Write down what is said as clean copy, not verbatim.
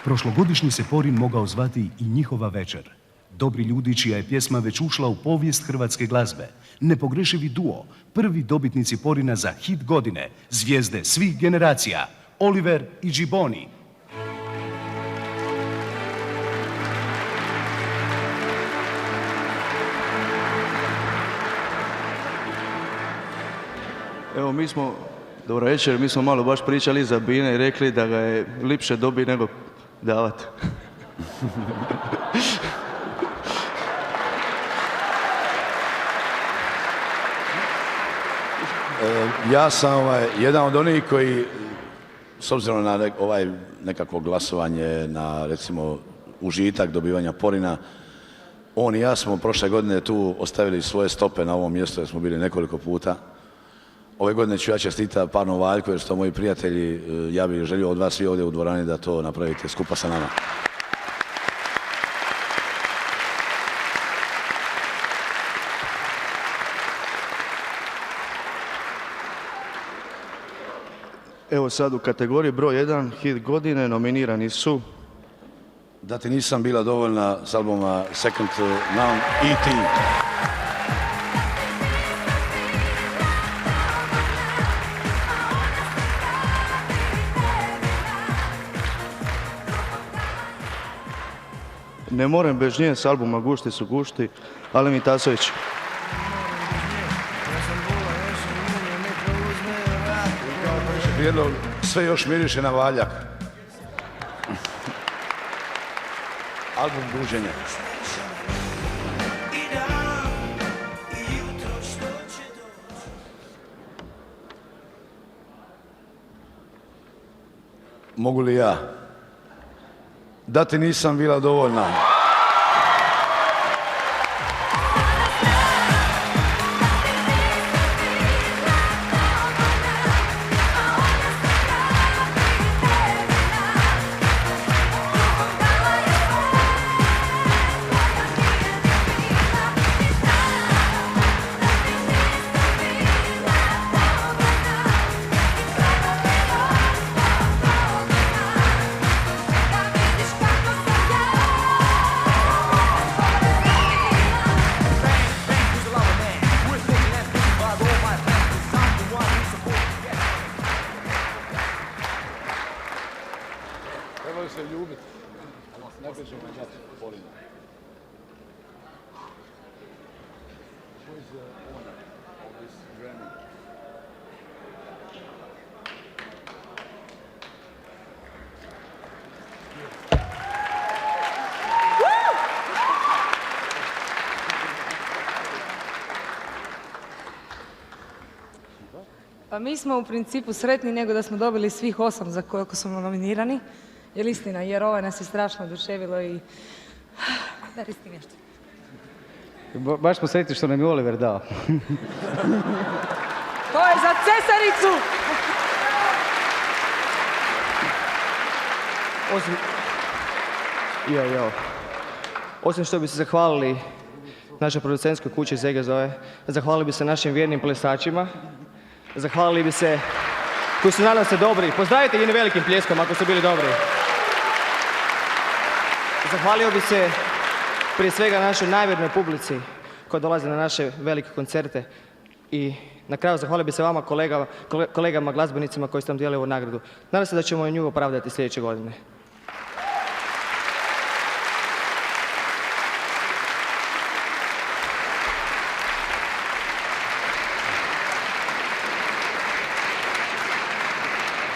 Prošlogodišnji se Porin mogao zvati i Njihova večer. Dobri ljudi čija je pjesma već ušla u povijest hrvatske glazbe. Nepogrešivi duo, prvi dobitnici Porina za hit godine, zvijezde svih generacija, Oliver i Džiboni. Evo dobro večer, mi smo malo baš pričali za Bine i rekli da ga je lipše dobiti nego davati. Ja sam jedan od onih koji, s obzirom na nekakvo glasovanje, na recimo užitak dobivanja Porina, on i ja smo prošle godine tu ostavili svoje stope na ovom mjestu jer smo bili nekoliko puta. Ove godine ću ja čestitati Parnu Valjku jer su to moji prijatelji. Ja bih želio od vas svi ovdje u dvorani da to napravite skupa sa nama. Evo sad u kategoriji broj 1 hit godine nominirani su Da ti nisam bila dovoljna s albuma Second to None, E.T. Ne morem bez nje s albuma Gušti su gušti, Alen Tasović. Prijedlog sve još miriše na Valjak. Album Buđenje. Mogu li ja? Da ti nisam bila dovoljna. Trebaju se ljubiti. Najprije ćemo dati Porina. Who is the owner of this Grammy? Pa mi smo u principu sretni nego da smo dobili svih 8 za koliko smo nominirani. Jer istina, jer ovaj nas je strašno oduševilo i... Da, risti nešto. Baš smo sretni što nam je Oliver dao. To je za Cesaricu! Osim što bi se zahvalili našoj producentskoj kući Zege Zove, zahvalili bi se našim vjernim plesačima, zahvalili bi se koji su nadam se dobri. Pozdravite jednim velikim pljeskom ako su bili dobri. Zahvalio bi se prije svega našoj najvjernoj publici koja dolazi na naše velike koncerte i na kraju zahvalio bi se vama kolegama glazbenicima koji ste nam dijelili ovu nagradu. Nadam se da ćemo i nju opravdati sljedeće godine.